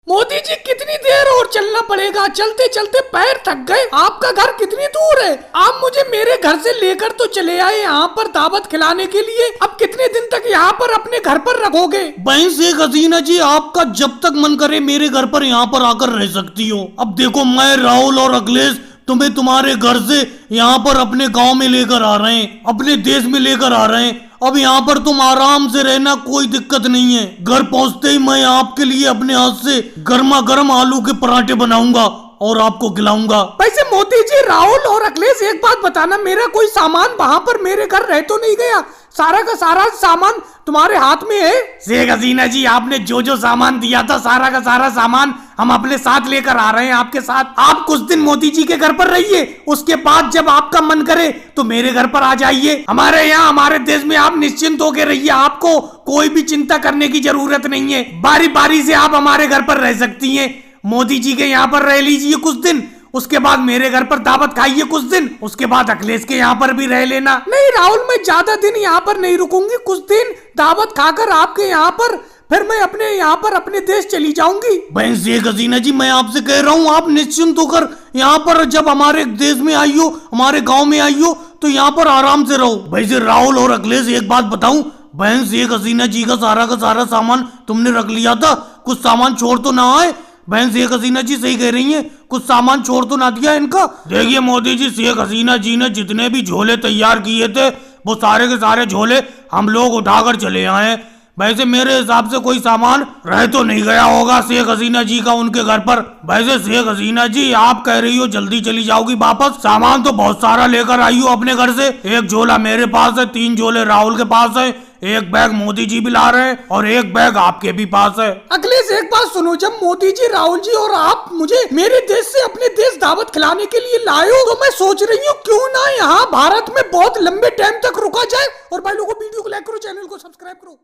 मोदी जी कितनी देर और चलना पड़ेगा? चलते चलते पैर थक गए। आपका घर कितनी दूर है? आप मुझे मेरे घर से लेकर तो चले आए यहाँ पर दावत खिलाने के लिए। अब कितने दिन तक यहाँ पर अपने घर पर रखोगे? बहन शेख हसीना जी, आपका जब तक मन करे मेरे घर पर यहाँ पर आकर रह सकती हो। अब देखो, मैं राहुल और अखिलेश तुम्हें तुम्हारे घर से यहाँ पर अपने गांव में लेकर आ रहे हैं, अपने देश में लेकर आ रहे हैं। अब यहाँ पर तुम आराम से रहना, कोई दिक्कत नहीं है। घर पहुँचते ही मैं आपके लिए अपने हाथ से गर्मा गर्म आलू के पराठे बनाऊंगा और आपको खिलाऊंगा। वैसे मोदी जी, राहुल और अखिलेश, एक बात बताना, मेरा कोई सामान वहाँ पर मेरे घर रह तो नहीं गया? सारा का सारा सामान तुम्हारे हाथ में है? शेख हसीना जी, आपने जो जो सामान दिया था, सारा का सारा सामान हम अपने साथ लेकर आ रहे हैं आपके साथ। आप कुछ दिन मोदी जी के घर पर रहिए, उसके बाद जब आपका मन करे तो मेरे घर पर आ जाइए। हमारे यहाँ, हमारे देश में आप निश्चिंत होकर रहिए, आपको कोई भी चिंता करने की जरूरत नहीं है। बारी बारी से आप हमारे घर पर रह सकती हैं। मोदी जी के यहाँ पर रह लीजिए कुछ दिन, उसके बाद मेरे घर पर दावत खाइए कुछ दिन, उसके बाद अखिलेश के यहाँ पर भी रह लेना। नहीं राहुल, मैं ज्यादा दिन यहाँ पर नहीं रुकूंगी। कुछ दिन दावत खाकर आपके यहाँ पर फिर मैं अपने यहाँ पर अपने देश चली जाऊंगी। बहन शेख हसीना जी, मैं आपसे कह रहा हूँ, आप निश्चिंत होकर यहाँ पर जब हमारे देश में आई हो, हमारे गाँव में आई हो, तो यहाँ पर आराम से रहो। वैसे राहुल और अखिलेश, एक बात बताऊं, बहन शेख हसीना जी का सारा सामान तुमने रख लिया था? कुछ सामान छोड़ तो ना आए? बहन शेख हसीना जी सही कह रही हैं, कुछ सामान छोड़ तो ना दिया इनका? देखिए मोदी जी, शेख हसीना जी ने जितने भी झोले तैयार किए थे, वो सारे के सारे झोले हम लोग उठाकर चले आए। वैसे मेरे हिसाब से कोई सामान रह तो नहीं गया होगा शेख हसीना जी का उनके घर पर। वैसे शेख हसीना जी, आप कह रही हो जल्दी चली जाओगी वापस, सामान तो बहुत सारा लेकर आई हो अपने घर से। एक झोला मेरे पास है, 3 झोले राहुल के पास है, एक बैग मोदी जी भी ला रहे हैं और एक बैग आपके भी पास है। अखिलेश, एक बात सुनो, जब मोदी जी, राहुल जी और आप मुझे मेरे देश से अपने देश दावत खिलाने के लिए लाए हो, तो मैं सोच रही हूँ क्यों ना यहाँ भारत में बहुत लंबे टाइम तक रुका जाए। और भाई लोगों, वीडियो को लाइक करो, चैनल को सब्सक्राइब करो।